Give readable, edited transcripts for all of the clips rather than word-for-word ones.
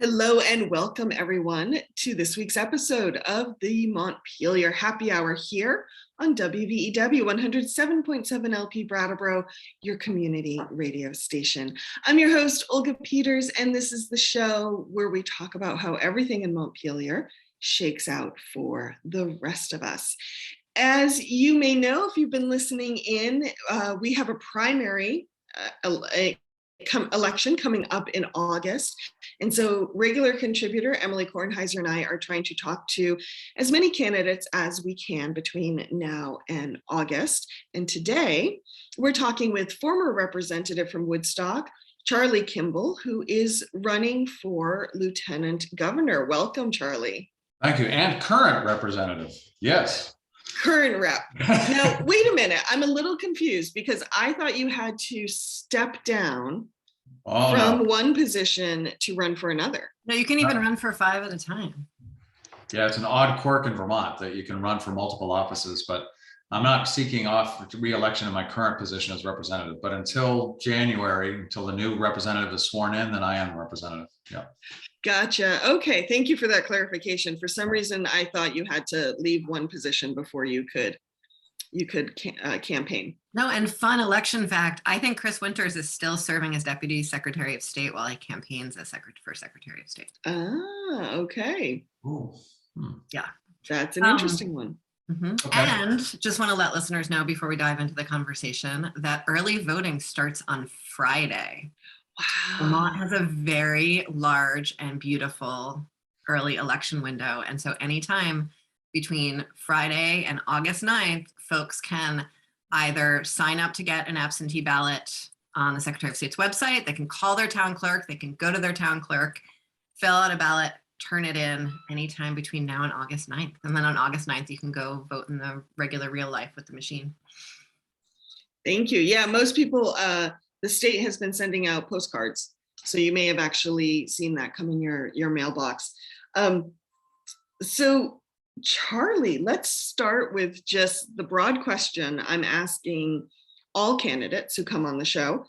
Hello and welcome everyone to this week's episode of the Montpelier Happy Hour here on WVEW 107.7 LP Brattleboro, your community radio station. I'm your host, Olga Peters, and this is the show where we talk about how everything in Montpelier shakes out for the rest of us. As you may know, if you've been listening in, we have a primary election coming up in August. And so regular contributor Emily Kornheiser and I are trying to talk to as many candidates as we can between now and August. And today we're talking with former representative from Woodstock, Charlie Kimball, who is running for Lieutenant Governor. Welcome, Charlie. Thank you. And current representative. Yes. Current rep. Now, wait a minute. I'm a little confused because I thought you had to step down from one position to run for another. No, you can even run for 5 at a time. Yeah, it's an odd quirk in Vermont that you can run for multiple offices, but I'm not seeking off re-election in my current position as representative. But until January, until the new representative is sworn in, then I am representative. Yeah. Gotcha. Okay. Thank you for that clarification. For some reason, I thought you had to leave one position before you could campaign. No, and fun election fact, I think Chris Winters is still serving as Deputy Secretary of State while he campaigns as for Secretary of State. Ah, okay. Ooh. Yeah. That's an interesting one. Mm-hmm. Okay. And just want to let listeners know before we dive into the conversation that early voting starts on Friday. Wow. Vermont has a very large and beautiful early election window. And so anytime between Friday and August 9th, folks can either sign up to get an absentee ballot on the Secretary of State's website, they can call their town clerk, they can go to their town clerk, fill out a ballot, turn it in anytime between now and August 9th. And then on August 9th, you can go vote in the regular real life with the machine. Thank you. Yeah, most people, the state has been sending out postcards. So you may have actually seen that come in your mailbox. So Charlie, let's start with just the broad question I'm asking all candidates who come on the show.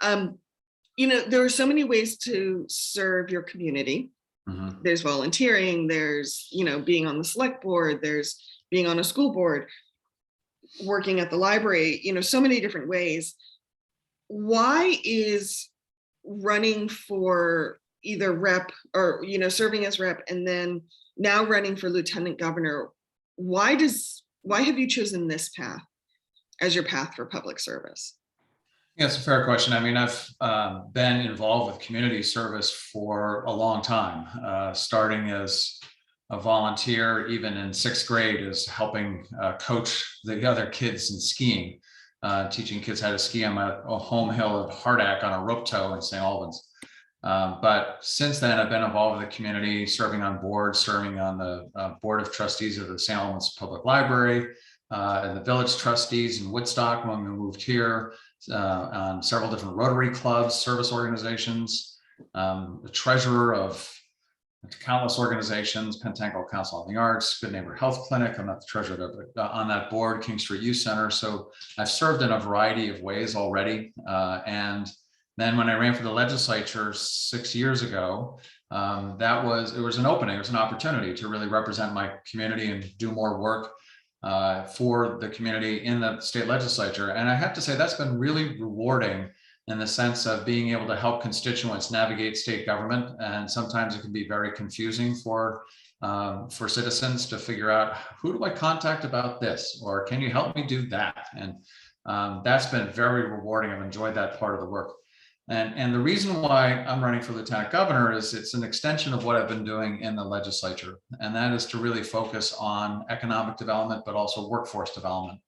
There are so many ways to serve your community. Mm-hmm. There's volunteering, there's, being on the select board, there's being on a school board, working at the library, so many different ways. Why is running for either rep or, serving as rep and then now running for lieutenant governor, why have you chosen this path as your path for public service? Yeah, it's a fair question. I mean, I've been involved with community service for a long time, starting as a volunteer, even in 6th grade, as helping coach the other kids in skiing, teaching kids how to ski on a home hill at Hardack on a rope tow in St. Albans. But since then, I've been involved with the community, serving on boards, serving on the board of trustees of the St. Albans Public Library, and the village trustees in Woodstock when we moved here, on several different Rotary clubs, service organizations, the treasurer of countless organizations, Pentangle Council on the Arts, Good Neighbor Health Clinic. I'm not the treasurer on that board, King Street Youth Center. So I've served in a variety of ways already, and then when I ran for the legislature 6 years ago, it was an opening, it was an opportunity to really represent my community and do more work for the community in the state legislature. And I have to say that's been really rewarding in the sense of being able to help constituents navigate state government. And sometimes it can be very confusing for citizens to figure out, who do I contact about this? Or can you help me do that? And that's been very rewarding. I've enjoyed that part of the work. And the reason why I'm running for lieutenant governor is it's an extension of what I've been doing in the legislature. And that is to really focus on economic development, but also workforce development.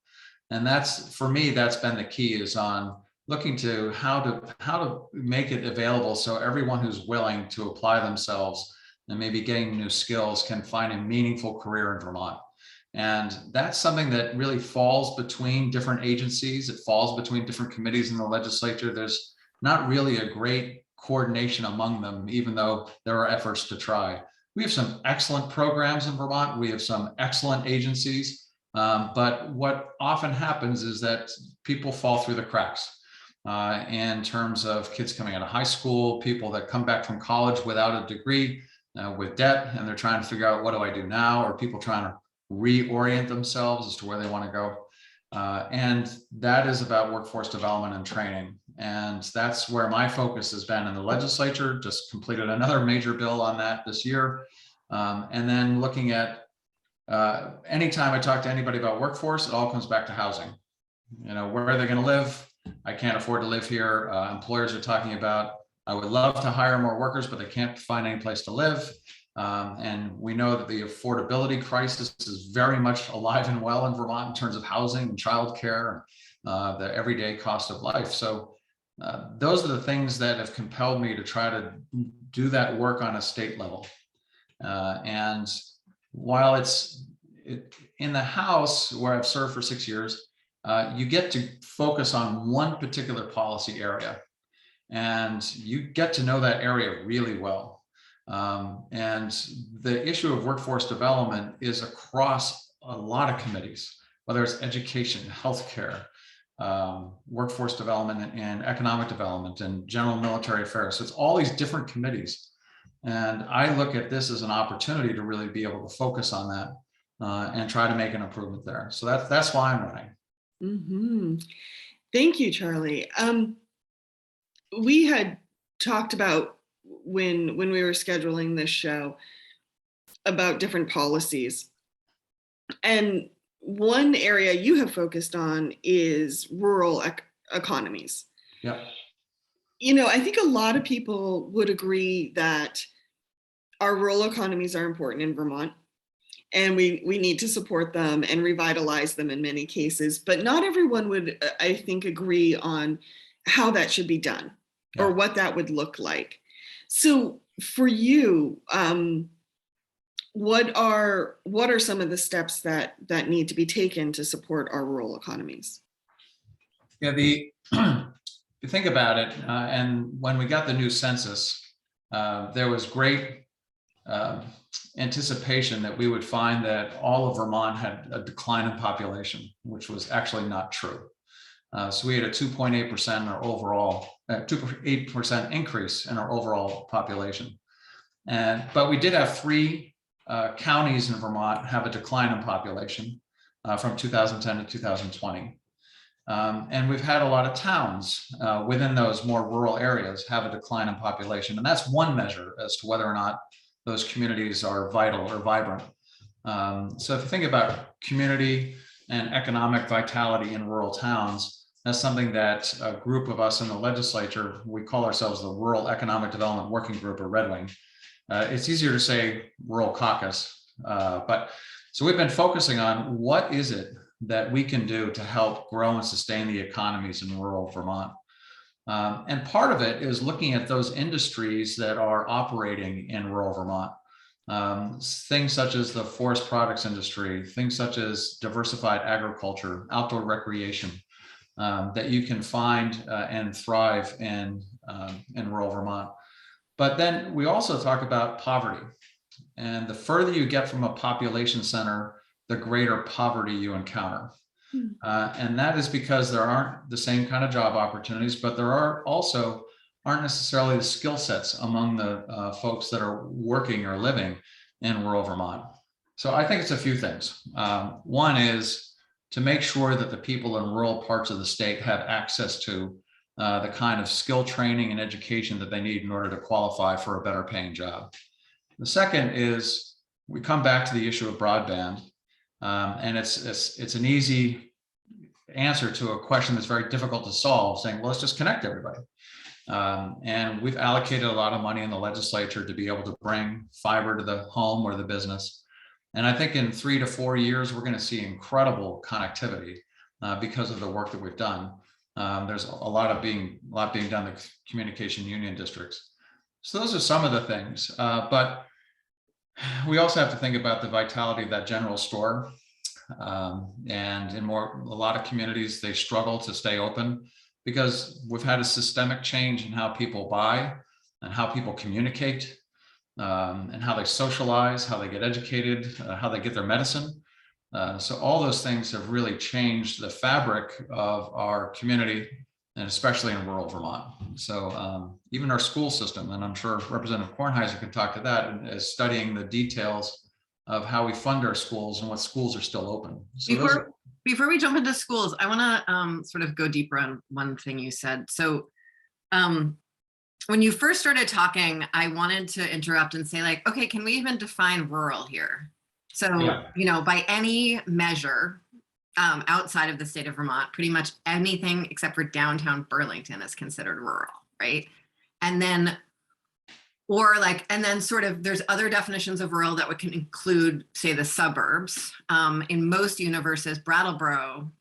And for me, that's been the key, is on looking to how to make it available so everyone who's willing to apply themselves and maybe getting new skills can find a meaningful career in Vermont. And that's something that really falls between different agencies. It falls between different committees in the legislature. There's not really a great coordination among them, even though there are efforts to try. We have some excellent programs in Vermont. We have some excellent agencies, but what often happens is that people fall through the cracks. in terms of kids coming out of high school, people that come back from college without a degree, with debt, and they're trying to figure out, what do I do now? Or people trying to reorient themselves as to where they want to go. And that is about workforce development and training. And that's where my focus has been in the legislature. Just completed another major bill on that this year. And then looking at, anytime I talk to anybody about workforce, it all comes back to housing. You know, where are they going to live? I can't afford to live here. Employers are talking about, I would love to hire more workers, but they can't find any place to live. And we know that the affordability crisis is very much alive and well in Vermont in terms of housing and childcare, the everyday cost of life. So those are the things that have compelled me to try to do that work on a state level. And while it's in the House, where I've served for 6 years, you get to focus on one particular policy area, and you get to know that area really well. And the issue of workforce development is across a lot of committees, whether it's education, healthcare, workforce development, and economic development, and general military affairs. So it's all these different committees. And I look at this as an opportunity to really be able to focus on that and try to make an improvement there. So that's why I'm running. Mm-hmm. Thank you, Charlie. We had talked about when we were scheduling this show about different policies. And one area you have focused on is rural economies. Yeah. You know, I think a lot of people would agree that our rural economies are important in Vermont, and we need to support them and revitalize them in many cases. But not everyone would, I think, agree on how that should be done, yeah, or what that would look like. So for you, what are some of the steps that need to be taken to support our rural economies? Yeah, if you think about it, and when we got the new census, there was great anticipation that we would find that all of Vermont had a decline in population, which was actually not true. So we had a 2.8% in our overall, 2.8% increase in our overall population. But we did have 3 counties in Vermont have a decline in population from 2010 to 2020. And we've had a lot of towns within those more rural areas have a decline in population. And that's one measure as to whether or not those communities are vital or vibrant. So if you think about community and economic vitality in rural towns, that's something that a group of us in the legislature, we call ourselves the Rural Economic Development Working Group, or Red Wing. It's easier to say Rural Caucus, but so we've been focusing on what is it that we can do to help grow and sustain the economies in rural Vermont. And part of it is looking at those industries that are operating in rural Vermont. Things such as the forest products industry, things such as diversified agriculture, outdoor recreation, that you can find and thrive in rural Vermont. But then we also talk about poverty. And the further you get from a population center, the greater poverty you encounter. And that is because there aren't the same kind of job opportunities, but there aren't necessarily the skill sets among the folks that are working or living in rural Vermont. So I think it's a few things. One is to make sure that the people in rural parts of the state have access to the kind of skill training and education that they need in order to qualify for a better paying job. The second is we come back to the issue of broadband. And it's an easy answer to a question that's very difficult to solve, saying, well, let's just connect everybody. And we've allocated a lot of money in the legislature to be able to bring fiber to the home or the business. And I think in 3 to 4 years, we're going to see incredible connectivity because of the work that we've done. There's a lot being done in the communication union districts. So those are some of the things, but we also have to think about the vitality of that general store. And in a lot of communities, they struggle to stay open because we've had a systemic change in how people buy and how people communicate, and how they socialize, how they get educated, how they get their medicine. So all those things have really changed the fabric of our community and especially in rural Vermont. So even our school system, and I'm sure Representative Kornheiser can talk to that, and is studying the details of how we fund our schools and what schools are still open. So Before we jump into schools, I want to sort of go deeper on one thing you said. So when you first started talking, I wanted to interrupt and say, like, okay, can we even define rural here? So, yeah. By any measure outside of the state of Vermont, pretty much anything except for downtown Burlington is considered rural, right? And then sort of there's other definitions of rural that would can include, say, the suburbs. In most universes, Brattleboro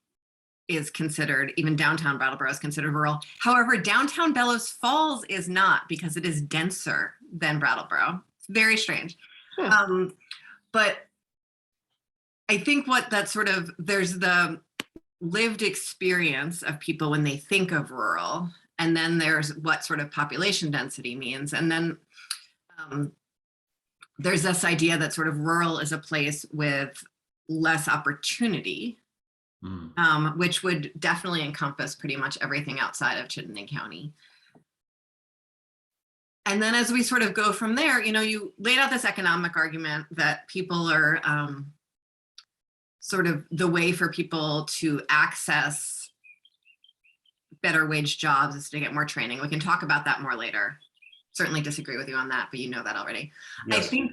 is considered, even downtown Brattleboro is considered rural. However, downtown Bellows Falls is not, because it is denser than Brattleboro. It's very strange. But I think there's the lived experience of people when they think of rural, and then there's what sort of population density means. And then there's this idea that sort of rural is a place with less opportunity, which would definitely encompass pretty much everything outside of Chittenden County. And then as we sort of go from there, you laid out this economic argument that people are sort of the way for people to access better wage jobs is to get more training. We can talk about that more later. Certainly disagree with you on that, but you know that already. Yes. I think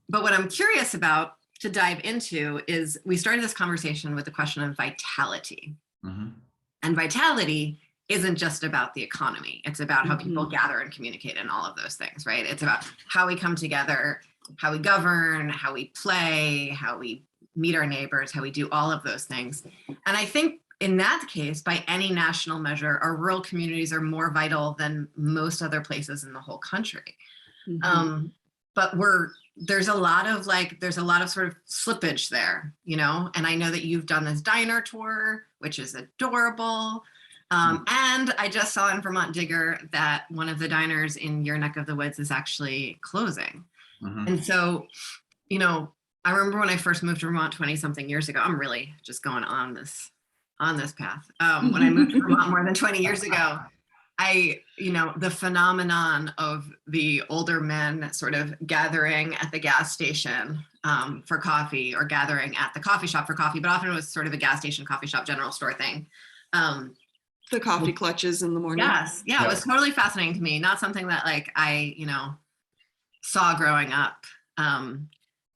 but what I'm curious about to dive into is, we started this conversation with the question of vitality. And vitality isn't just about the economy. It's about how people gather and communicate and all of those things, right? It's about how we come together, how we govern, how we play, how we meet our neighbors, how we do all of those things. And I think in that case, by any national measure, our rural communities are more vital than most other places in the whole country. But there's a lot of sort of slippage there, and I know that you've done this diner tour, which is adorable. And I just saw in Vermont Digger that one of the diners in your neck of the woods is actually closing. And so, I remember when I first moved to Vermont 20 something years ago, I'm really just going on this path. When I moved to Vermont more than 20 years ago, the phenomenon of the older men sort of gathering at the gas station for coffee, or gathering at the coffee shop for coffee, but often it was sort of a gas station, coffee shop, general store thing. The coffee clutches in the morning. Yes. Yeah. It was totally fascinating to me. Not something that I saw growing up.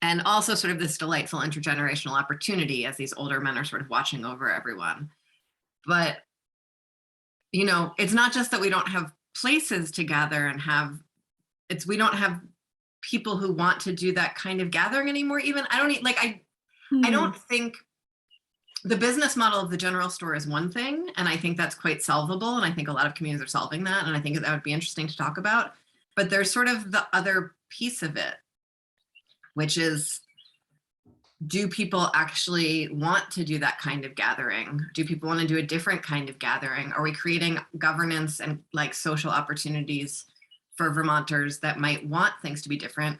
And also sort of this delightful intergenerational opportunity as these older men are sort of watching over everyone. But, it's not just that we don't have places to gather and we don't have people who want to do that kind of gathering anymore. Even I don't think the business model of the general store is one thing, and I think that's quite solvable. And I think a lot of communities are solving that. And I think that would be interesting to talk about. But there's sort of the other piece of it, which is, do people actually want to do that kind of gathering? Do people want to do a different kind of gathering? Are we creating governance and social opportunities for Vermonters that might want things to be different?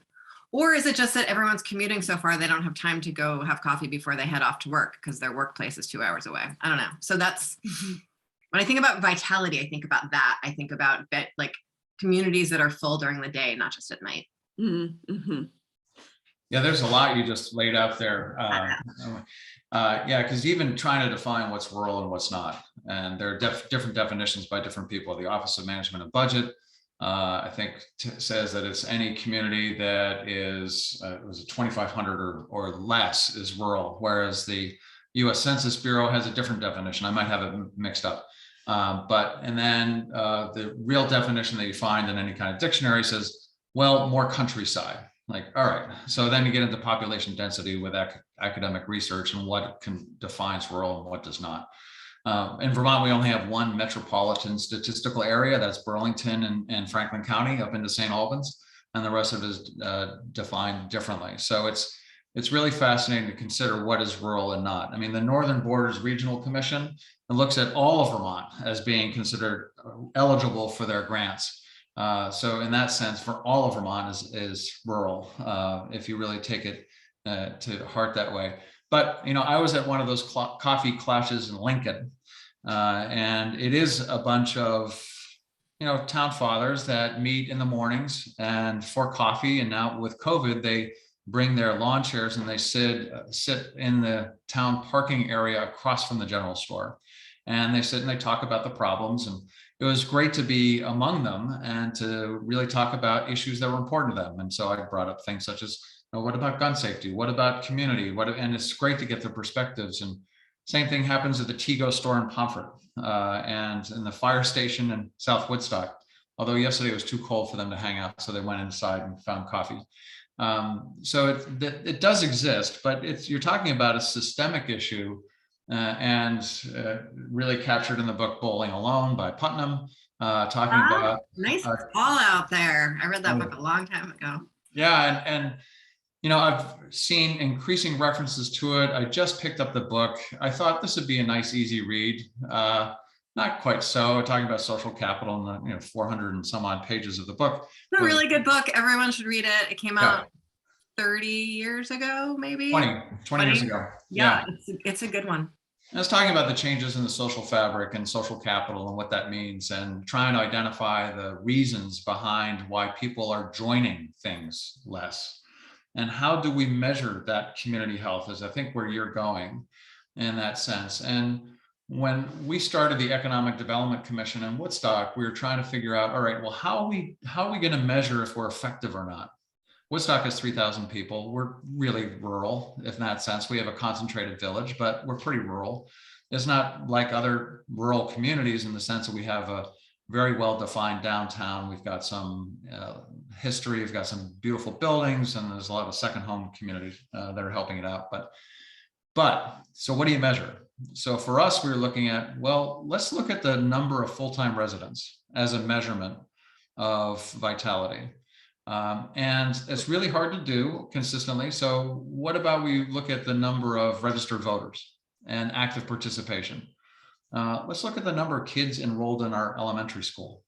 Or is it just that everyone's commuting so far they don't have time to go have coffee before they head off to work because their workplace is 2 hours away? I don't know. So that's, when I think about vitality, I think about that. I think about communities that are full during the day, not just at night. Yeah, there's a lot you just laid out there. Because even trying to define what's rural and what's not, and there are different definitions by different people. The Office of Management and Budget, I think, says that it's any community that is was it 2,500 or less is rural, whereas the U.S. Census Bureau has a different definition. I might have it mixed up. And then the real definition that you find in any kind of dictionary says, well, more countryside. All right, so then you get into population density with academic research and what defines rural and what does not. In Vermont, we only have one metropolitan statistical area, that's Burlington and Franklin County up into St. Albans, and the rest of it is defined differently. So it's really fascinating to consider what is rural and not. I mean, the Northern Borders Regional Commission looks at all of Vermont as being considered eligible for their grants. So in that sense, for all of Vermont is rural, if you really take it to heart that way. But, I was at one of those coffee clashes in Lincoln And it is a bunch of, town fathers that meet in the mornings and for coffee. And now with COVID, they bring their lawn chairs and they sit in the town parking area across from the general store. And they sit and they talk about the problems. And it was great to be among them and to really talk about issues that were important to them. And so I brought up things such as, what about gun safety? What about community? And it's great to get their perspectives. And same thing happens at the Tego store in Pomfret and in the fire station in South Woodstock. Although yesterday it was too cold for them to hang out, so they went inside and found coffee. So it does exist, but you're talking about a systemic issue and really captured in the book Bowling Alone by Putnam, talking about nice call out there. I read that book a long time ago. Yeah, and I've seen increasing references to it. I just picked up the book. I thought this would be a nice, easy read. Not quite so. Talking about social capital and 400 and some odd pages of the book. It's a really good book. Everyone should read it. It came out 30 years ago, maybe 20 years ago. Yeah. It's a good one. I was talking about the changes in the social fabric and social capital and what that means, and trying to identify the reasons behind why people are joining things less. And how do we measure that community health is, I think, where you're going in that sense. And when we started the Economic Development Commission in Woodstock, we were trying to figure out, all right, well, how are we going to measure if we're effective or not? Woodstock has 3,000 people. We're really rural in that sense. We have a concentrated village, but we're pretty rural. It's not like other rural communities in the sense that we have a very well-defined downtown. We've got some history. We've got some beautiful buildings, and there's a lot of second home communities that are helping it out. But so what do you measure? So for us, we were looking at, well, let's look at the number of full-time residents as a measurement of vitality. And it's really hard to do consistently. So what about we look at the number of registered voters and active participation? Let's look at the number of kids enrolled in our elementary school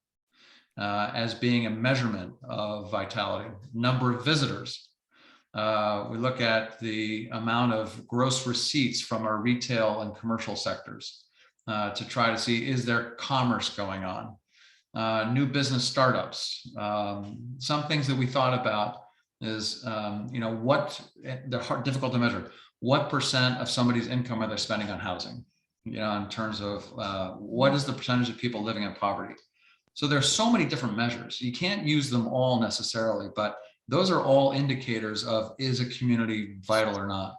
as being a measurement of vitality. Number of visitors. We look at the amount of gross receipts from our retail and commercial sectors to try to see, is there commerce going on? New business startups. Some things that we thought about is, difficult to measure. What percent of somebody's income are they spending on housing? In terms of what is the percentage of people living in poverty? So there's so many different measures. You can't use them all necessarily, but those are all indicators of, is a community vital or not?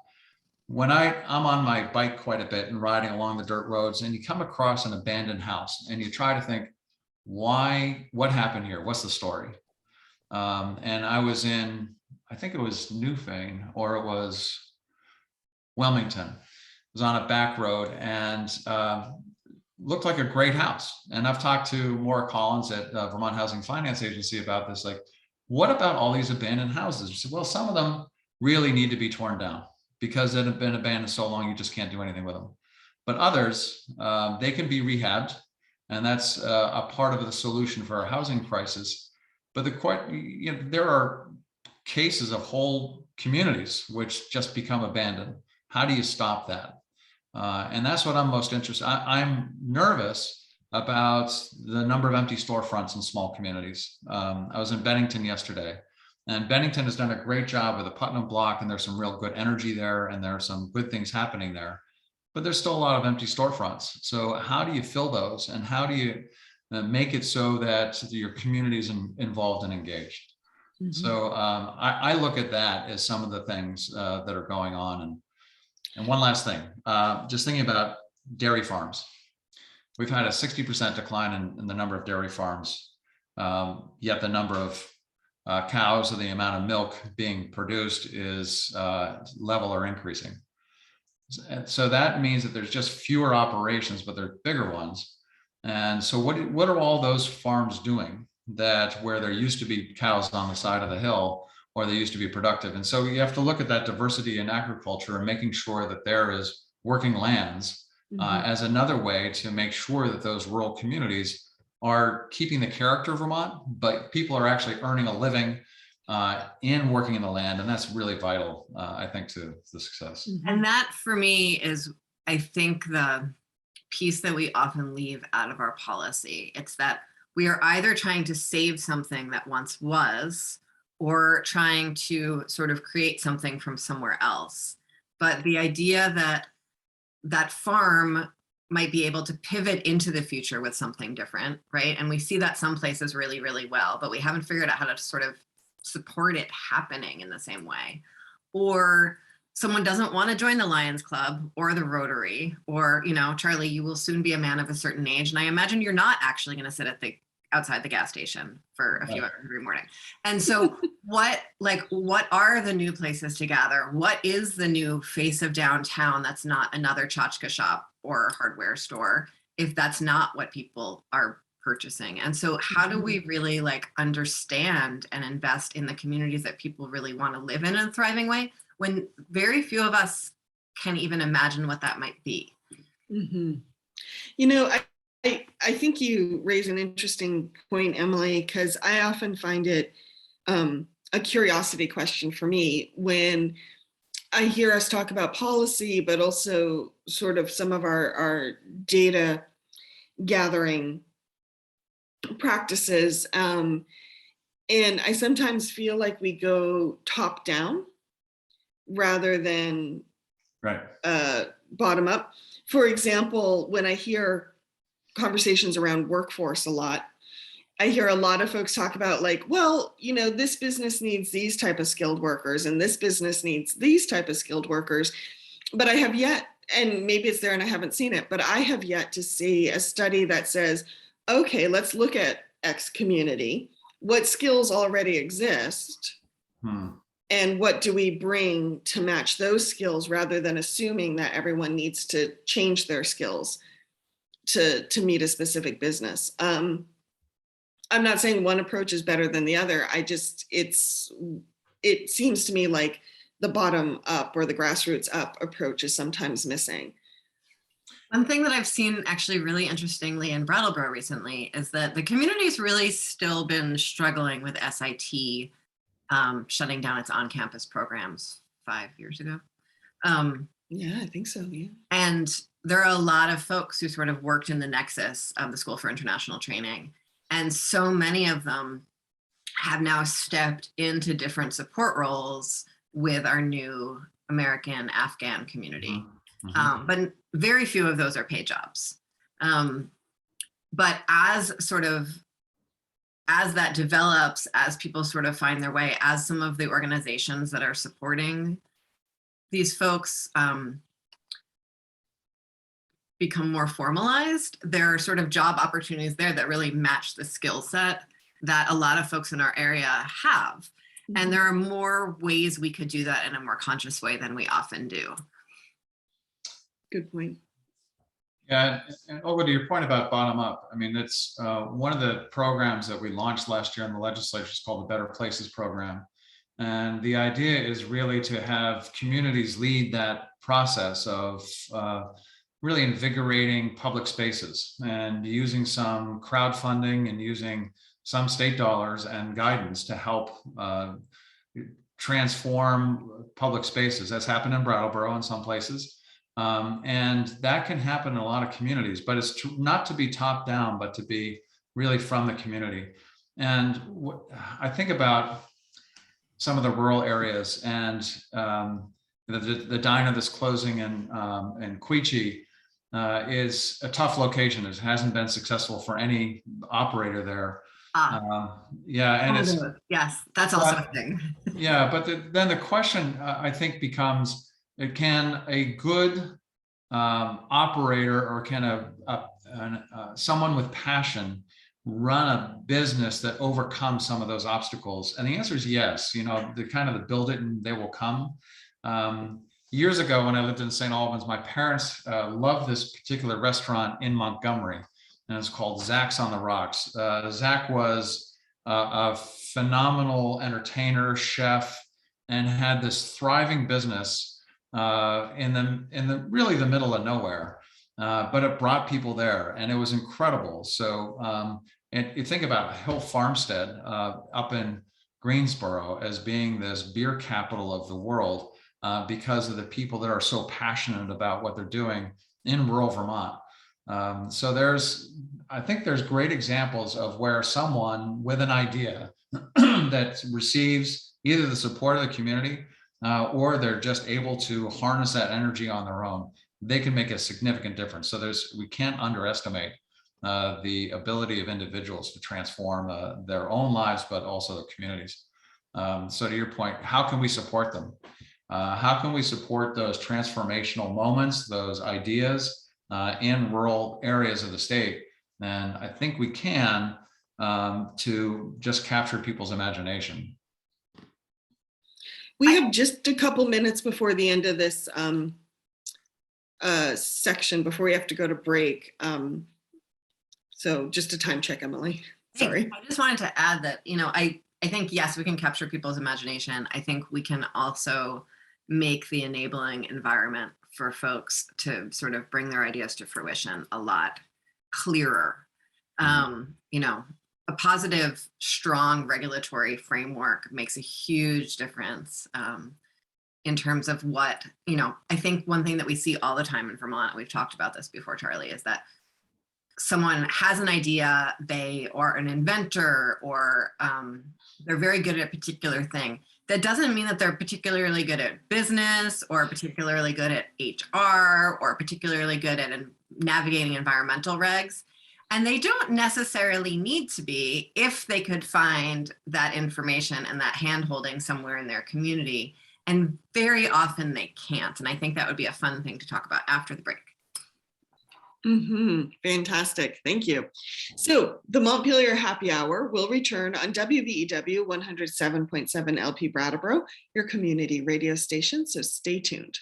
When I'm on my bike quite a bit and riding along the dirt roads, and you come across an abandoned house and you try to think, what happened here? What's the story? And I was in, I think it was Newfane or it was Wilmington. It was on a back road and looked like a great house. And I've talked to Maura Collins at Vermont Housing Finance Agency about this. Like, what about all these abandoned houses? She said, well, some of them really need to be torn down because they've been abandoned so long, you just can't do anything with them. But others, they can be rehabbed. And that's a part of the solution for our housing crisis. But there are cases of whole communities which just become abandoned. How do you stop that? And that's what I'm most interested in. I'm nervous about the number of empty storefronts in small communities. I was in Bennington yesterday, and Bennington has done a great job with the Putnam block, and there's some real good energy there, and there are some good things happening there. But there's still a lot of empty storefronts. So how do you fill those? And how do you make it so that your community is involved and engaged? Mm-hmm. So I look at that as some of the things that are going on. And one last thing, just thinking about dairy farms. We've had a 60% decline in the number of dairy farms, yet the number of cows or the amount of milk being produced is level or increasing. And so that means that there's just fewer operations, but they're bigger ones. And so what are all those farms doing that where there used to be cows on the side of the hill, or they used to be productive? And so you have to look at that diversity in agriculture and making sure that there is working lands as another way to make sure that those rural communities are keeping the character of Vermont, but people are actually earning a living in working in the land. And that's really vital, I think, to the success. And that for me is, I think, the piece that we often leave out of our policy. It's that we are either trying to save something that once was, or trying to sort of create something from somewhere else. But the idea that that farm might be able to pivot into the future with something different, right? And we see that some places really, really well, but we haven't figured out how to sort of support it happening in the same way. Or someone doesn't want to join the Lions Club or the Rotary, or, you know, Charlie, you will soon be a man of a certain age. And I imagine you're not actually going to sit at the outside the gas station for a few hours every morning. And so what are the new places to gather? What is the new face of downtown that's not another tchotchke shop or hardware store, if that's not what people are purchasing? And so how do we really like understand and invest in the communities that people really want to live in a thriving way, when very few of us can even imagine what that might be? Mm-hmm. You know, I think you raise an interesting point, Emily, because I often find it a curiosity question for me when I hear us talk about policy, but also sort of some of our data gathering practices. And I sometimes feel like we go top down rather than bottom up. For example, when I hear conversations around workforce a lot, I hear a lot of folks talk about like, well, you know, this business needs these type of skilled workers and this business needs these type of skilled workers. But I have yet, and maybe it's there and I haven't seen it, but I have yet to see a study that says, okay, let's look at X community. What skills already exist? And what do we bring to match those skills, rather than assuming that everyone needs to change their skills to meet a specific business. I'm not saying one approach is better than the other. It seems to me like the bottom up or the grassroots up approach is sometimes missing. One thing that I've seen actually really interestingly in Brattleboro recently is that the community's really still been struggling with SIT shutting down its on-campus programs 5 years ago. Yeah, I think so, yeah. And there are a lot of folks who sort of worked in the nexus of the School for International Training. And so many of them have now stepped into different support roles with our new American Afghan community. But very few of those are paid jobs. But as that develops, as people sort of find their way, as some of the organizations that are supporting these folks become more formalized, there are sort of job opportunities there that really match the skill set that a lot of folks in our area have. And there are more ways we could do that in a more conscious way than we often do. Good point. Yeah, and over to your point about bottom up, I mean, it's one of the programs that we launched last year in the legislature is called the Better Places program. And the idea is really to have communities lead that process of really invigorating public spaces and using some crowdfunding and using some state dollars and guidance to help transform public spaces. That's happened in Brattleboro in some places. And that can happen in a lot of communities, but it's not to be top down, but to be really from the community. And I think about some of the rural areas and the diner that's closing in Quechee is a tough location. It hasn't been successful for any operator there. Yeah, and yes, that's also a thing. Yeah, but then the question I think becomes: can a good operator, or can someone with passion run a business that overcomes some of those obstacles? And the answer is yes. You know, the kind of the build it and they will come. Years ago, when I lived in St. Albans, my parents loved this particular restaurant in Montgomery, and it's called Zach's on the Rocks. Zach was a phenomenal entertainer, chef, and had this thriving business in the really the middle of nowhere. But it brought people there, and it was incredible. So, and you think about Hill Farmstead up in Greensboro as being this beer capital of the world because of the people that are so passionate about what they're doing in rural Vermont. So I think there's great examples of where someone with an idea that receives either the support of the community or they're just able to harness that energy on their own, they can make a significant difference. So we can't underestimate the ability of individuals to transform their own lives, but also their communities. So to your point, how can we support them? How can we support those transformational moments, those ideas in rural areas of the state? And I think we can to just capture people's imagination. We have just a couple minutes before the end of this section, before we have to go to break. So just a time check, Emily. Sorry. I just wanted to add that, I think, yes, we can capture people's imagination. I think we can also make the enabling environment for folks to sort of bring their ideas to fruition a lot clearer. A positive, strong regulatory framework makes a huge difference in terms of what, I think one thing that we see all the time in Vermont, we've talked about this before, Charlie, is that someone has an idea, they are an inventor, or they're very good at a particular thing. That doesn't mean that they're particularly good at business or particularly good at HR or particularly good at navigating environmental regs. And they don't necessarily need to be if they could find that information and that handholding somewhere in their community. And very often they can't. And I think that would be a fun thing to talk about after the break. Fantastic. Thank you. So the Montpelier Happy Hour will return on WVEW 107.7 LP Brattleboro, your community radio station. So stay tuned.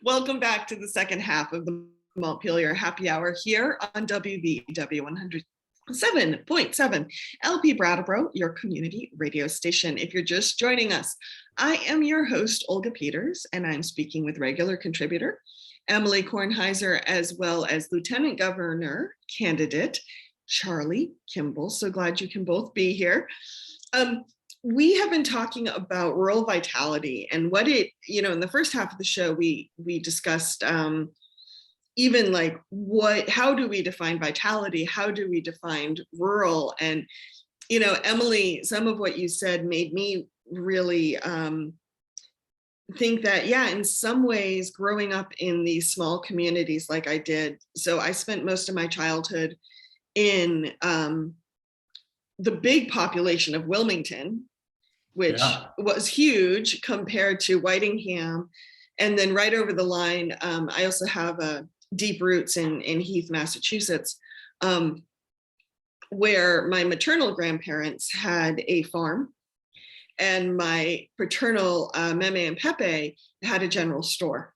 Welcome back to the second half of the Montpelier Happy Hour here on WVEW 107.7 LP Brattleboro, your community radio station. If you're just joining us, I am your host, Olga Peters, and I'm speaking with regular contributor Emily Kornheiser, as well as Lieutenant Governor candidate Charlie Kimball. So glad you can both be here. We have been talking about rural vitality and what it, in the first half of the show, we discussed even like how do we define vitality? How do we define rural? And, Emily, some of what you said made me really think that, in some ways, growing up in these small communities like I did. So I spent most of my childhood in the big population of Wilmington, which was huge compared to Whitingham. And then right over the line, I also have deep roots in Heath, Massachusetts, where my maternal grandparents had a farm and my paternal Meme and Pepe had a general store.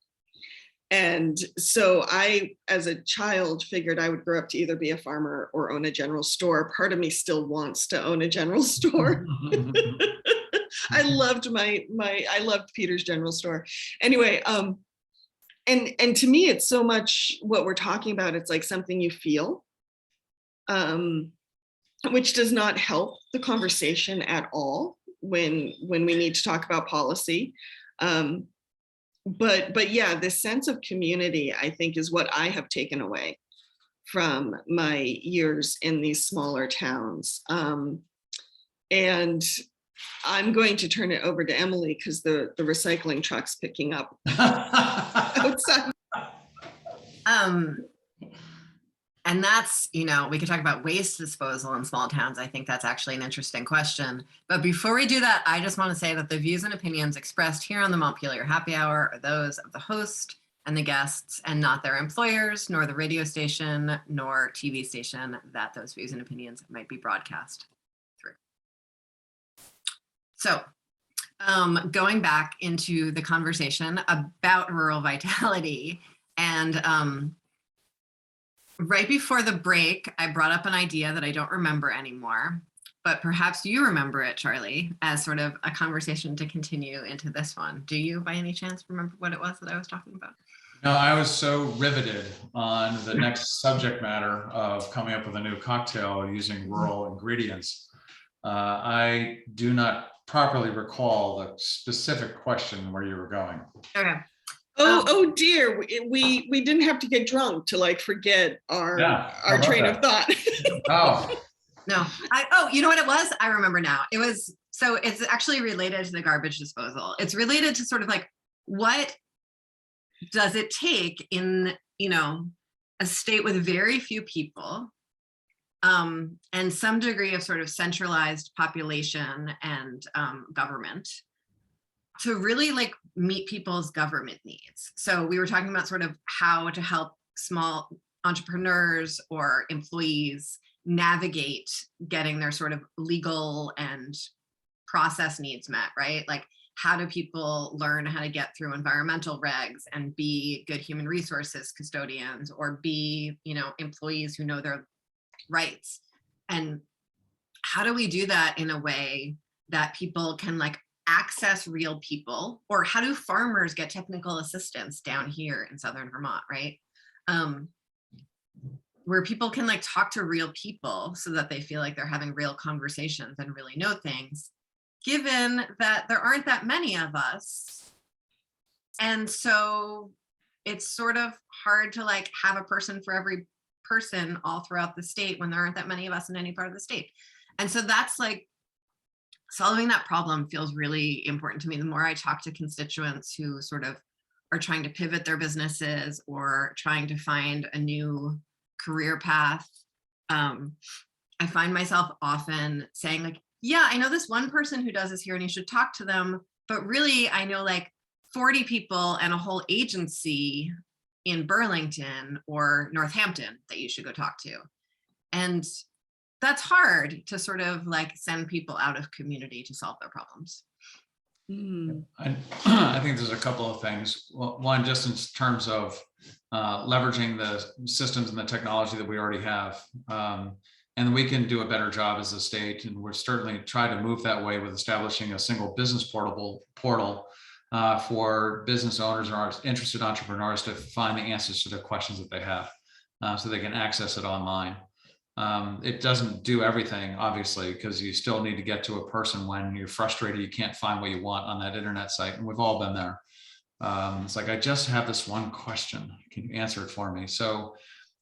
And so I, as a child, figured I would grow up to either be a farmer or own a general store. Part of me still wants to own a general store. I loved I loved Peter's General Store. Anyway, and to me, it's so much what we're talking about. It's like something you feel, which does not help the conversation at all when we need to talk about policy. But yeah, this sense of community, I think, is what I have taken away from my years in these smaller towns. And I'm going to turn it over to Emily because the recycling truck's picking up outside. And that's, we could talk about waste disposal in small towns. I think that's actually an interesting question. But before we do that, I just want to say that the views and opinions expressed here on the Montpelier Happy Hour are those of the host and the guests, and not their employers, nor the radio station, nor TV station that those views and opinions might be broadcast through. So going back into the conversation about rural vitality, and right before the break, I brought up an idea that I don't remember anymore, but perhaps you remember it, Charlie, as sort of a conversation to continue into this one. Do you, by any chance, remember what it was that I was talking about? No, I was so riveted on the next subject matter of coming up with a new cocktail using rural ingredients. I do not properly recall the specific question where you were going. Okay. Oh dear, we didn't have to get drunk to like forget our train of thought. Oh, No, you know what it was? I remember now. It's actually related to the garbage disposal. It's related to sort of like, what does it take in, a state with very few people, and some degree of sort of centralized population and government to really like meet people's government needs. So we were talking about sort of how to help small entrepreneurs or employees navigate getting their sort of legal and process needs met, right? Like, how do people learn how to get through environmental regs and be good human resources custodians, or be, employees who know their rights? And how do we do that in a way that people can like access real people? Or how do farmers get technical assistance down here in Southern Vermont, right? Where people can like talk to real people so that they feel like they're having real conversations and really know things, given that there aren't that many of us. And so it's sort of hard to like have a person for every person all throughout the state when there aren't that many of us in any part of the state. And so that's like, solving that problem feels really important to me. The more I talk to constituents who sort of are trying to pivot their businesses or trying to find a new career path, I find myself often saying like, yeah, I know this one person who does this here and you should talk to them, but really I know like 40 people and a whole agency in Burlington or Northampton that you should go talk to. And that's hard to sort of like send people out of community to solve their problems. I think there's a couple of things. Well, one, just in terms of leveraging the systems and the technology that we already have. And we can do a better job as a state. And we're certainly trying to move that way with establishing a single business portal for business owners or interested entrepreneurs to find the answers to the questions that they have, so they can access it online. It doesn't do everything, obviously, because you still need to get to a person when you're frustrated, you can't find what you want on that internet site. And we've all been there. It's like, I just have this one question. Can you answer it for me? So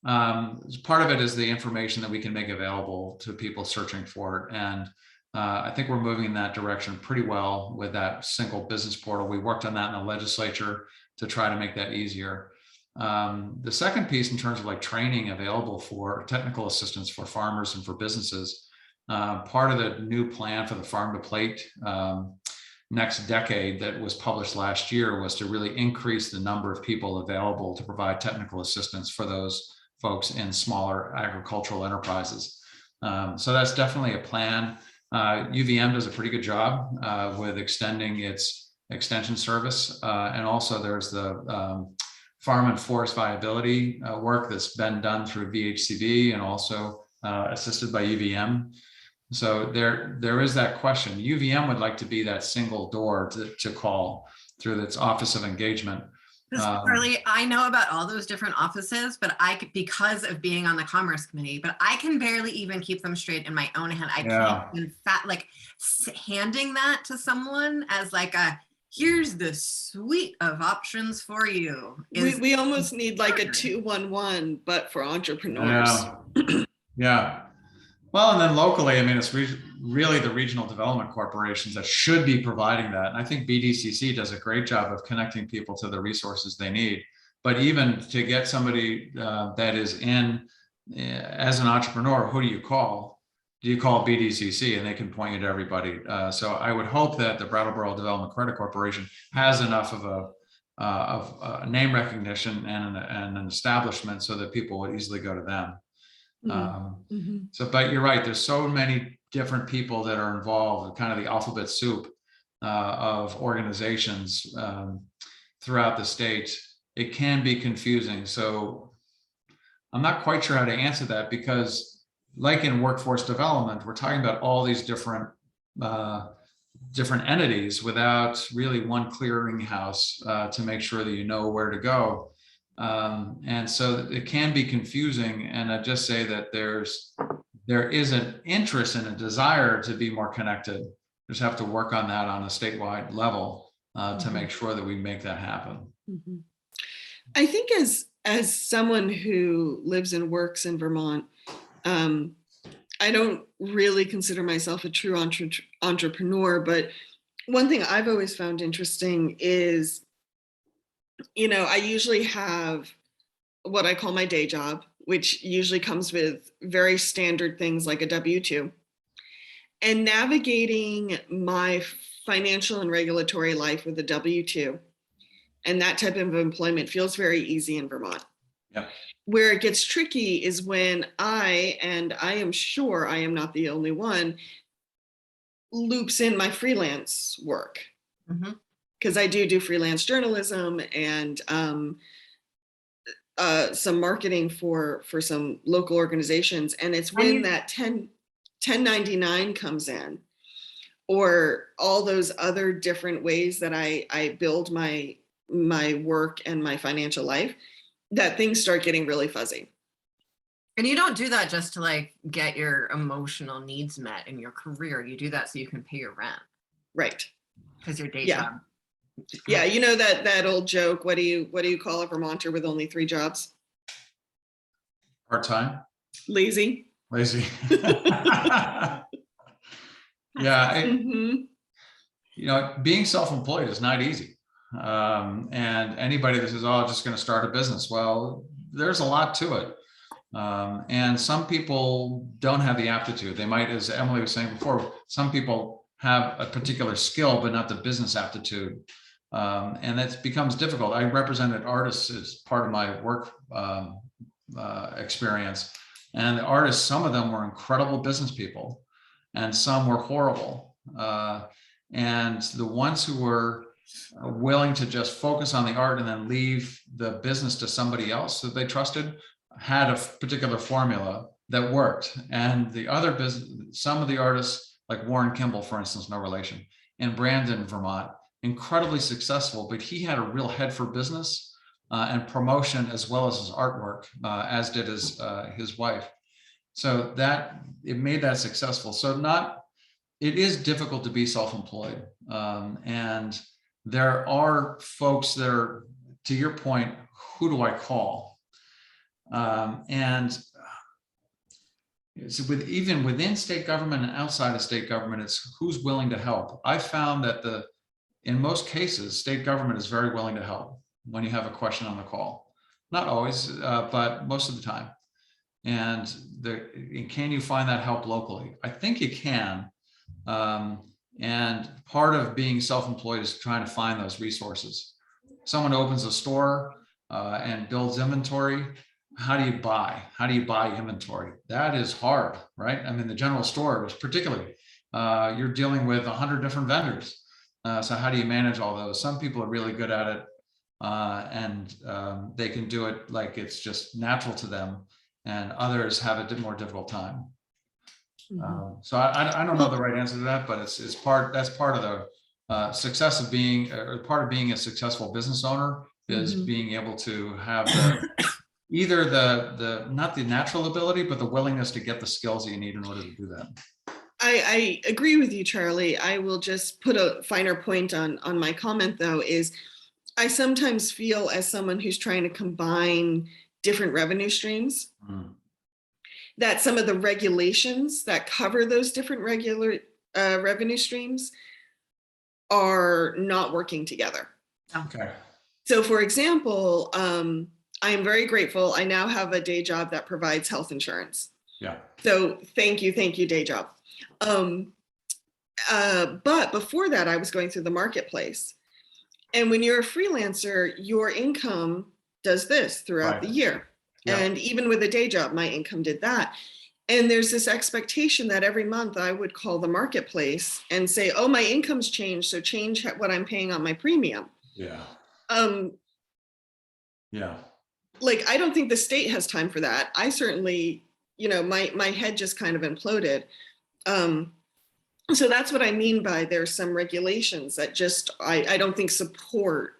part of it is the information that we can make available to people searching for it. And I think we're moving in that direction pretty well with that single business portal. We worked on that in the legislature to try to make that easier. The second piece, in terms of like training available for technical assistance for farmers and for businesses, part of the new plan for the farm to plate next decade that was published last year was to really increase the number of people available to provide technical assistance for those folks in smaller agricultural enterprises. So that's definitely a plan. UVM does a pretty good job with extending its extension service. And also there's the farm and forest viability work that's been done through VHCV and also assisted by UVM. So there is that question. UVM would like to be that single door to call through its Office of Engagement. Charlie, I know about all those different offices, but because of being on the Commerce Committee, but I can barely even keep them straight in my own head. I can't, in fact, like handing that to someone as like here's the suite of options for you. We almost need like a 211, but for entrepreneurs. Yeah. Well, and then locally, I mean, it's really the regional development corporations that should be providing that. And I think BDCC does a great job of connecting people to the resources they need. But even to get somebody that is as an entrepreneur, who do you call? Do you call BDCC and they can point you to everybody? So I would hope that the Brattleboro Development Credit Corporation has enough of a name recognition and an establishment so that people would easily go to them. So, but you're right, there's so many different people that are involved, kind of the alphabet soup of organizations throughout the state. It can be confusing. So I'm not quite sure how to answer that, because like in workforce development, we're talking about all these different entities without really one clearinghouse to make sure that you know where to go. And so it can be confusing. And I just say that there is an interest and a desire to be more connected. Just have to work on that on a statewide level. to make sure that we make that happen. Mhm. I think as someone who lives and works in Vermont, I don't really consider myself a true entrepreneur, but one thing I've always found interesting is, I usually have what I call my day job, which usually comes with very standard things like a W-2. And navigating my financial and regulatory life with a W-2 and that type of employment feels very easy in Vermont. Yep. Where it gets tricky is when and I am sure I am not the only one, loops in my freelance work. Because I do freelance journalism and some marketing for some local organizations. And it's when that 1099 comes in, or all those other different ways that I build my work and my financial life, that things start getting really fuzzy. And you don't do that just to like get your emotional needs met in your career. You do that so you can pay your rent. Right. Because your day job. Yeah, that old joke. What do you call a Vermonter with only 3 jobs? Part-time. Lazy. Yeah. Mm-hmm. Being self-employed is not easy. And anybody that says, "Oh, I'm just going to start a business," well, there's a lot to it. And some people don't have the aptitude. They might, as Emily was saying before, some people have a particular skill, but not the business aptitude. And that becomes difficult. I represented artists as part of my work experience. And the artists, some of them were incredible business people, and some were horrible. And the ones who were willing to just focus on the art and then leave the business to somebody else that they trusted had a particular formula that worked. And the other some of the artists, like Warren Kimball, for instance, no relation, in Brandon, Vermont, incredibly successful, but he had a real head for business and promotion, as well as his artwork, as did his wife. So that it made that successful. So it is difficult to be self-employed. And there are folks that are, to your point, who do I call? And so even within state government and outside of state government, it's who's willing to help. I found that in most cases, state government is very willing to help when you have a question on the call. Not always, but most of the time. And can you find that help locally? I think you can. And part of being self-employed is trying to find those resources. Someone opens a store and builds inventory. How do you buy? How do you buy inventory? That is hard, right? I mean, the general store was particularly, you're dealing with 100 different vendors. So how do you manage all those? Some people are really good at it, and they can do it like it's just natural to them, and others have a more difficult time. So I don't know the right answer to that, but that's part of the success of being, or part of being a successful business owner is being able to have either the not the natural ability, but the willingness to get the skills that you need in order to do that. I agree with you, Charlie. I will just put a finer point on my comment, though, is I sometimes feel, as someone who's trying to combine different revenue streams, that some of the regulations that cover those different revenue streams are not working together. Okay. So, for example, I am very grateful. I now have a day job that provides health insurance. Yeah. So thank you, day job. But before that, I was going through the marketplace. And when you're a freelancer, your income does this throughout the year. Yeah. And even with a day job, my income did that. And there's this expectation that every month I would call the marketplace and say, "Oh, my income's changed, so change what I'm paying on my premium." Yeah. Yeah. Like, I don't think the state has time for that. I certainly, my head just kind of imploded. So that's what I mean by there's some regulations that just, I don't think support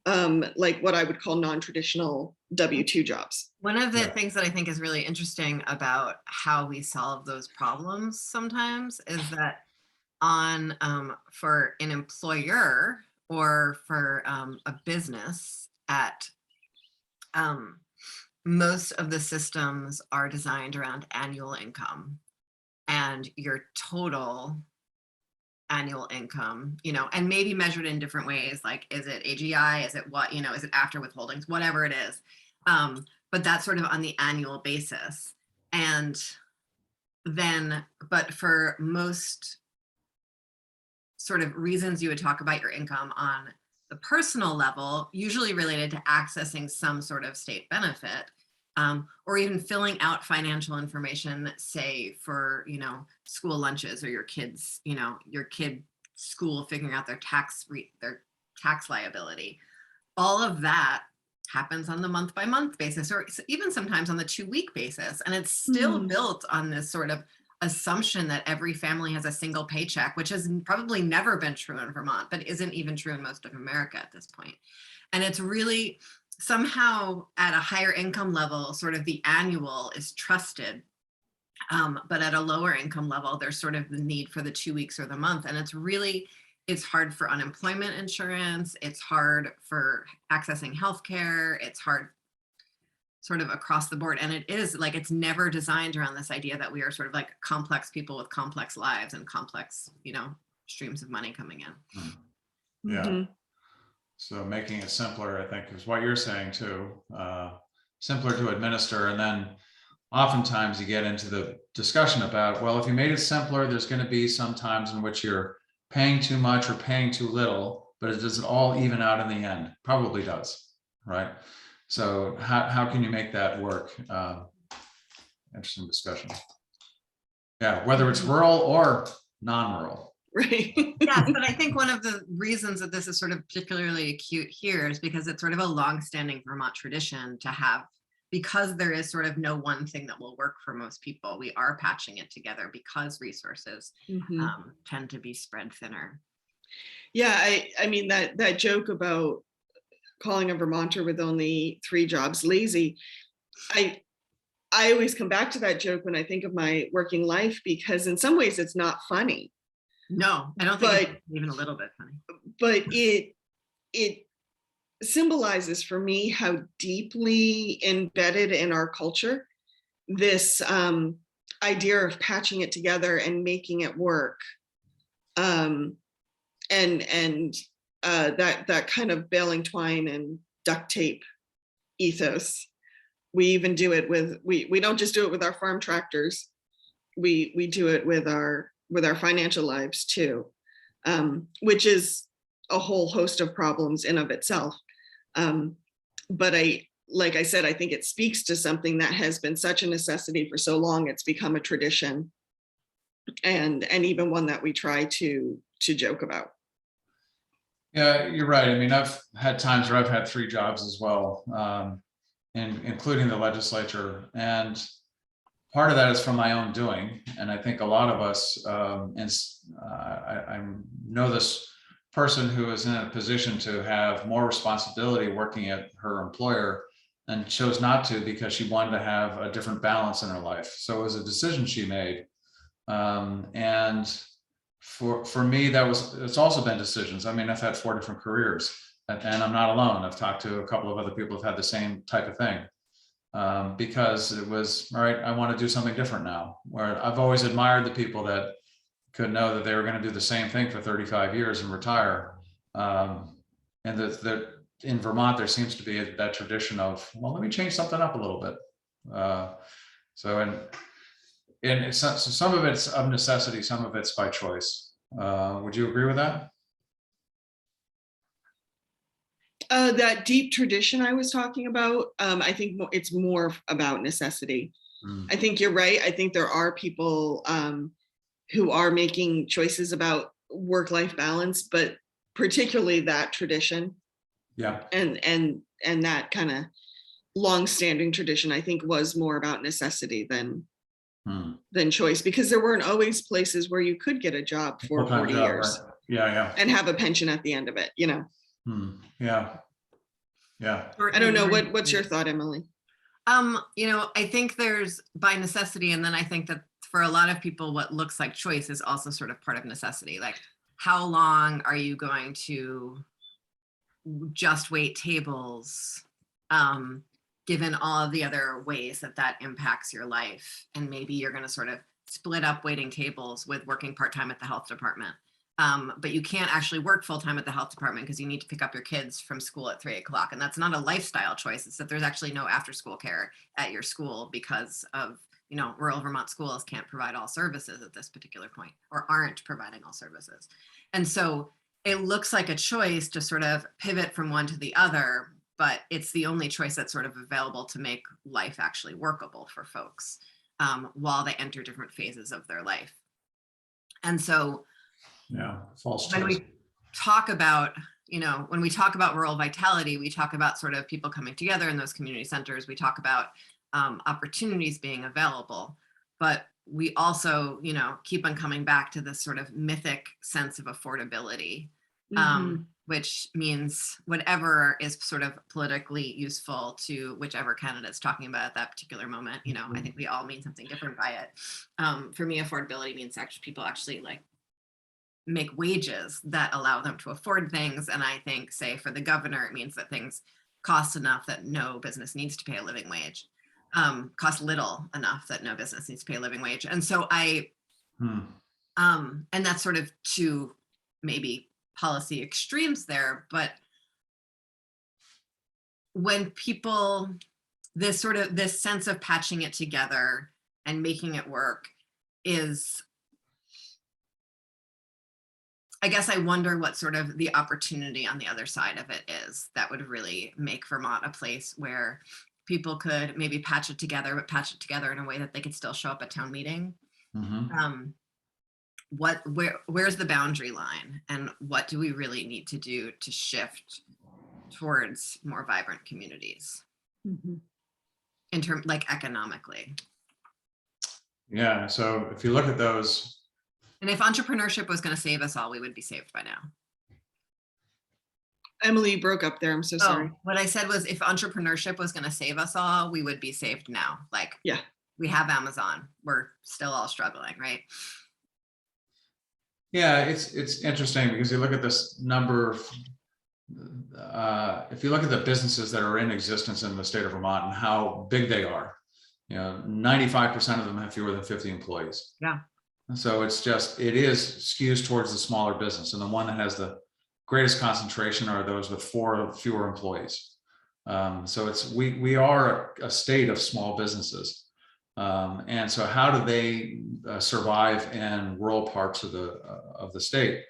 like what I would call non-traditional W-2 jobs. One of the things that I think is really interesting about how we solve those problems sometimes is that for an employer, or for a business most of the systems are designed around annual income and your total annual income, and maybe measured in different ways. Like, is it AGI? Is it what, is it after withholdings, whatever it is. But that's sort of on the annual basis. And then, but for most sort of reasons you would talk about your income on the personal level, usually related to accessing some sort of state benefit, or even filling out financial information, say for, school lunches or your kids, your kid school figuring out their tax liability. All of that happens on the month-by-month basis, or even sometimes on the 2-week basis. And it's still built on this sort of assumption that every family has a single paycheck, which has probably never been true in Vermont, but isn't even true in most of America at this point. And it's really somehow at a higher income level, sort of the annual is trusted. But at a lower income level, there's sort of the need for the 2 weeks or the month. And it's hard for unemployment insurance. It's hard for accessing healthcare. It's hard sort of across the board. And it is like, it's never designed around this idea that we are sort of like complex people with complex lives and complex, streams of money coming in. Yeah. Mm-hmm. So making it simpler, I think, is what you're saying too. Simpler to administer. And then oftentimes you get into the discussion about, well, if you made it simpler, there's going to be some times in which you're paying too much or paying too little, but does it all even out in the end? Probably does, right? So how can you make that work? Interesting discussion. Yeah, whether it's rural or non-rural. Right. Yes, but I think one of the reasons that this is sort of particularly acute here is because it's sort of a long-standing Vermont tradition to have, because there is sort of no one thing that will work for most people. We are patching it together because resources tend to be spread thinner. Yeah, I mean that joke about calling a Vermonter with only 3 jobs lazy, I always come back to that joke when I think of my working life, because in some ways it's not funny. No, I don't think it's even a little bit funny. But it symbolizes for me how deeply embedded in our culture this idea of patching it together and making it work, and that kind of baling twine and duct tape ethos. We even do it with, we don't just do it with our farm tractors. We do it with our financial lives too, which is a whole host of problems in of itself. But like I said, I think it speaks to something that has been such a necessity for so long. It's become a tradition, and even one that we try to joke about. Yeah, you're right. I mean, I've had times where I've had 3 jobs as well, and including the legislature. And part of that is from my own doing. And I think a lot of us, I know this person who is in a position to have more responsibility working at her employer and chose not to because she wanted to have a different balance in her life. So it was a decision she made. And for me, it's also been decisions. I mean, I've had 4 different careers, and I'm not alone. I've talked to a couple of other people who've had the same type of thing, because it was, all right, I want to do something different now. Where I've always admired the people that could know that they were going to do the same thing for 35 years and retire. And that in Vermont, there seems to be that tradition of, well, let me change something up a little bit. And so some of it's of necessity, some of it's by choice. Would you agree with that? That deep tradition I was talking about, I think it's more about necessity. I think you're right. I think there are people who are making choices about work-life balance, but particularly that tradition. Yeah. And that kind of long-standing tradition, I think, was more about necessity than choice, because there weren't always places where you could get a job for 40 years. Right. Yeah. And have a pension at the end of it, Yeah. I don't know. What's your thought, Emily? I think there's by necessity, and then I think that for a lot of people, what looks like choice is also sort of part of necessity. Like, how long are you going to just wait tables, given all of the other ways that that impacts your life. And maybe you're going to sort of split up waiting tables with working part-time at the health department. But you can't actually work full-time at the health department because you need to pick up your kids from school at 3 o'clock. And that's not a lifestyle choice. It's that there's actually no after-school care at your school because of, rural Vermont schools can't provide all services at this particular point, or aren't providing all services. And so it looks like a choice to sort of pivot from one to the other, but it's the only choice that's sort of available to make life actually workable for folks while they enter different phases of their life. And so false when choice. we talk about, when we talk about rural vitality, we talk about sort of people coming together in those community centers. We talk about opportunities being available, but we also, keep on coming back to this sort of mythic sense of affordability, which means whatever is sort of politically useful to whichever candidate's talking about at that particular moment. I think we all mean something different by it. For me, affordability means people actually like make wages that allow them to afford things. And I think, say, for the governor, it means that things cost enough that no business needs to pay a living wage. Cost little enough that no business needs to pay a living wage. And so and that's sort of two maybe policy extremes there, but when people, this sense of patching it together and making it work is, I guess I wonder what sort of the opportunity on the other side of it is that would really make Vermont a place where people could maybe patch it together, but patch it together in a way that they could still show up at town meeting. Where's the boundary line, and what do we really need to do to shift towards more vibrant communities in terms, like, economically? Yeah, so if you look at those, and if entrepreneurship was going to save us all, we would be saved by now. Emily, you broke up there. I'm so sorry. What I said was, if entrepreneurship was going to save us all, we would be saved now. Like, we have Amazon. We're still all struggling, right? Yeah, it's interesting because you look at this number. If you look at the businesses that are in existence in the state of Vermont and how big they are, 95% of them have fewer than 50 employees. Yeah. So it is skews towards the smaller business, and the one that has the greatest concentration are those with 4 or fewer employees. So we are a state of small businesses, and so how do they survive in rural parts of the state,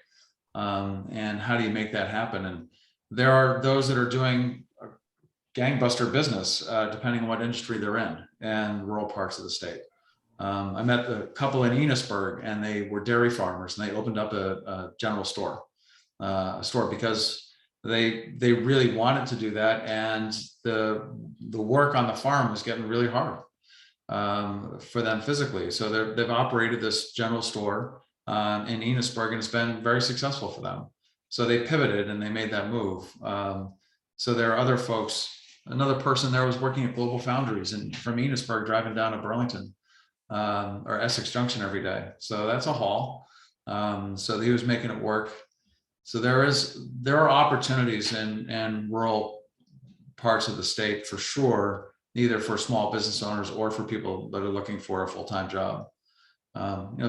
and how do you make that happen? And there are those that are doing gangbuster business, depending on what industry they're in rural parts of the state. I met a couple in Enosburg, and they were dairy farmers, and they opened up a general store, because they really wanted to do that, and the work on the farm was getting really hard for them physically. So they've operated this general store in Enosburg, and it's been very successful for them. So they pivoted and they made that move. So there are other folks. Another person there was working at Global Foundries, and from Enosburg driving down to Burlington or Essex Junction every day. So that's a haul. So he was making it work. So there are opportunities in rural parts of the state for sure, either for small business owners or for people that are looking for a full-time job.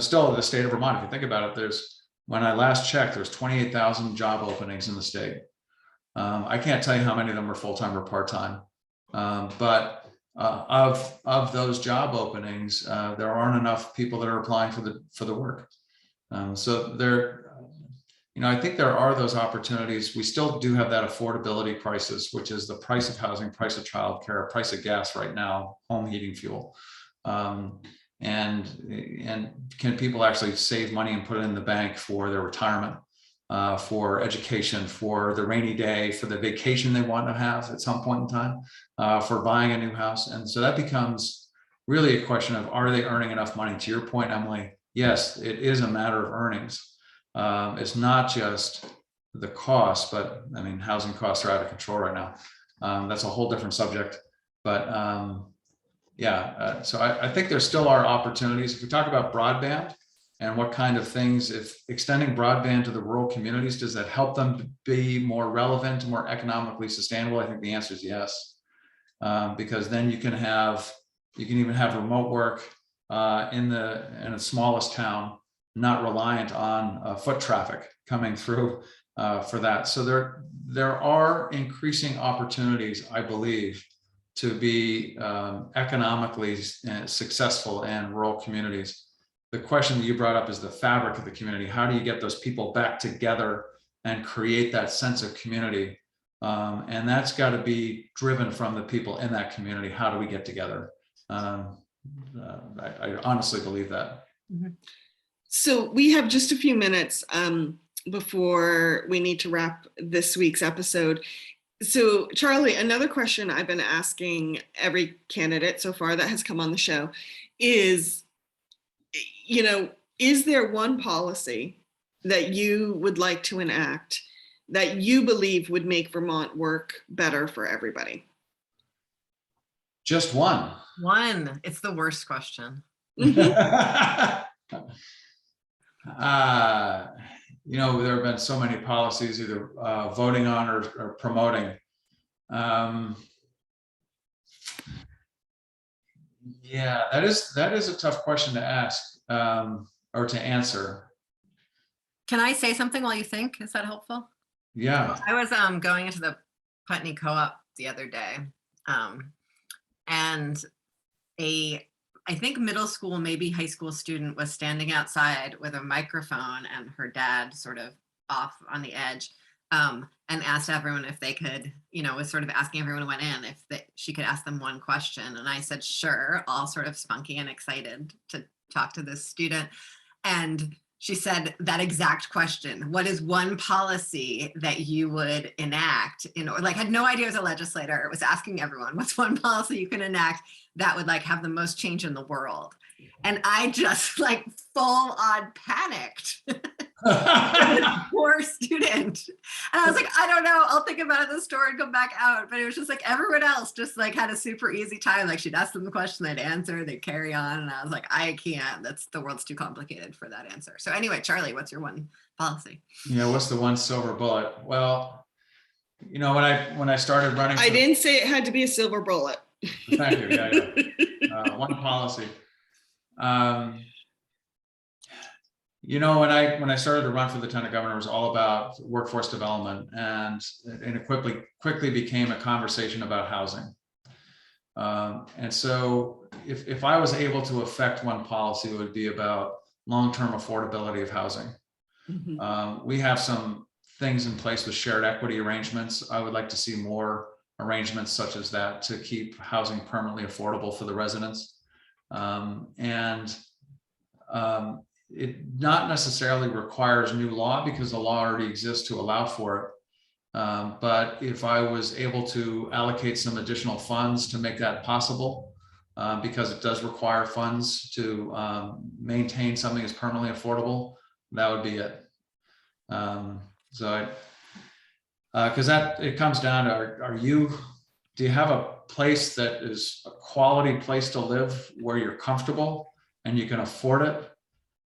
Still in the state of Vermont, if you think about it, when I last checked, there's 28,000 job openings in the state. I can't tell you how many of them are full-time or part-time, but of those job openings, there aren't enough people that are applying for the work. So I think there are those opportunities. We still do have that affordability crisis, which is the price of housing, price of childcare, price of gas right now, home heating fuel. And can people actually save money and put it in the bank for their retirement, for education, for the rainy day, for the vacation they want to have at some point in time, for buying a new house? And so that becomes really a question of, are they earning enough money? To your point, Emily, yes, it is a matter of earnings. It's not just the cost, but I mean, housing costs are out of control right now. That's a whole different subject, but so I think there still are opportunities. If we talk about broadband, and what kind of things, if extending broadband to the rural communities, does that help them to be more relevant, more economically sustainable? I think the answer is yes, because then you can even have remote work in the smallest town, not reliant on foot traffic coming through for that. So there are increasing opportunities, I believe, to be economically successful in rural communities. The question that you brought up is the fabric of the community. How do you get those people back together and create that sense of community? And that's got to be driven from the people in that community. How do we get together? I honestly believe that. So we have just a few minutes before we need to wrap this week's episode. So Charlie, another question I've been asking every candidate so far that has come on the show is, is there one policy that you would like to enact that you believe would make Vermont work better for everybody? Just one. One. It's the worst question. There have been so many policies either voting on or promoting. Yeah, that is a tough question to ask or to answer. Can I say something while you think? Is that helpful? Yeah. I was going into the Putney Co-op the other day, and I think middle school, maybe high school student was standing outside with a microphone and her dad sort of off on the edge, and asked everyone if they could, was sort of asking everyone who went in if she could ask them one question. And I said, sure, all sort of spunky and excited to talk to this student. And she said that exact question: what is one policy that you would enact had no idea as a legislator, was asking everyone, what's one policy you can enact that would have the most change in the world? And I just full on panicked. Poor student. And I was like, I don't know, I'll think about it in the store and come back out. But it was just everyone else just had a super easy time. She'd ask them the question, they'd answer, they'd carry on. And I was like, I can't, the world's too complicated for that answer. So anyway, Charlie, what's your one policy? What's the one silver bullet? Well, when I started running. I didn't say it had to be a silver bullet. Thank you. Yeah. One policy. When I started to run for Lieutenant Governor, it was all about workforce development, and it quickly became a conversation about housing. And so if I was able to affect one policy, it would be about long-term affordability of housing. Mm-hmm. We have some things in place with shared equity arrangements. I would like to see more arrangements such as that to keep housing permanently affordable for the residents. It not necessarily requires new law, because the law already exists to allow for it. But if I was able to allocate some additional funds to make that possible, because it does require funds to maintain something as permanently affordable, that would be it. Because it comes down to, do you have a place that is a quality place to live where you're comfortable and you can afford it?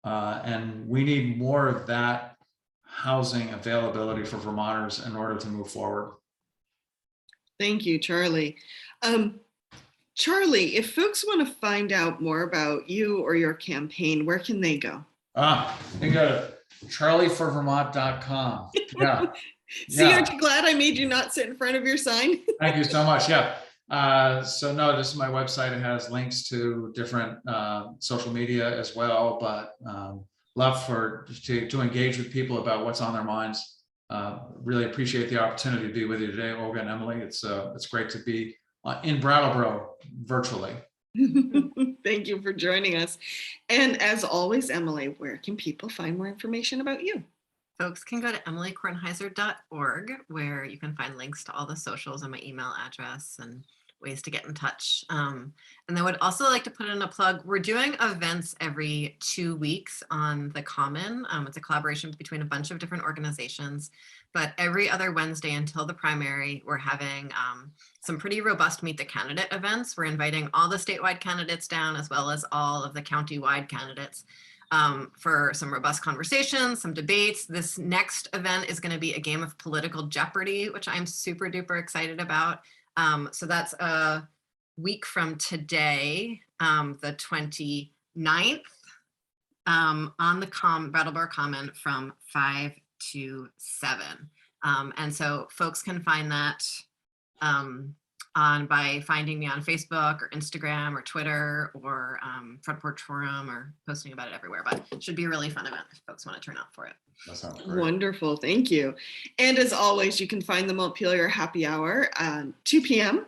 And we need more of that housing availability for Vermonters in order to move forward. Thank you, Charlie. Charlie, if folks want to find out more about you or your campaign, where can they go? They go to charlieforvermont.com. Yeah. See, aren't you glad I made you not sit in front of your sign? Thank you so much. Yeah. No, this is my website. It has links to different social media as well, but love to engage with people about what's on their minds. Really appreciate the opportunity to be with you today, Olga and Emily. It's great to be in Brattleboro virtually. Thank you for joining us. And as always, Emily, where can people find more information about you? Folks can go to emilykornheiser.org, where you can find links to all the socials and my email address and ways to get in touch. And I would also like to put in a plug. We're doing events every 2 weeks on the Common. It's a collaboration between a bunch of different organizations, but every other Wednesday until the primary, we're having some pretty robust Meet the Candidate events. We're inviting all the statewide candidates down, as well as all of the county-wide candidates. for some robust conversations, some debates. This next event is going to be a game of political Jeopardy, which I'm super duper excited about. So that's a week from today, the 29th, on the Brattleboro Common from 5 to 7. And so folks can find that by finding me on Facebook or Instagram or Twitter or Front Porch Forum, or posting about it everywhere. But it should be a really fun event if folks want to turn out for it. That sounds great. Wonderful, thank you. And as always, you can find the Montpelier Happy Hour 2 p.m.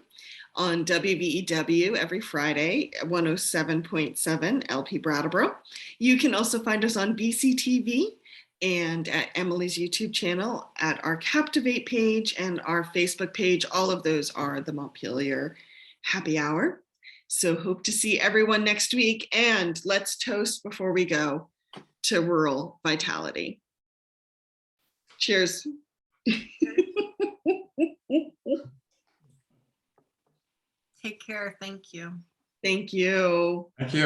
on WVEW every Friday at 107.7 LP Brattleboro. You can also find us on BCTV and at Emily's YouTube channel, at our Captivate page and our Facebook page. All of those are the Montpelier Happy Hour. So hope to see everyone next week. And let's toast before we go to rural vitality. Cheers. Take care. Thank you. Thank you. Thank you.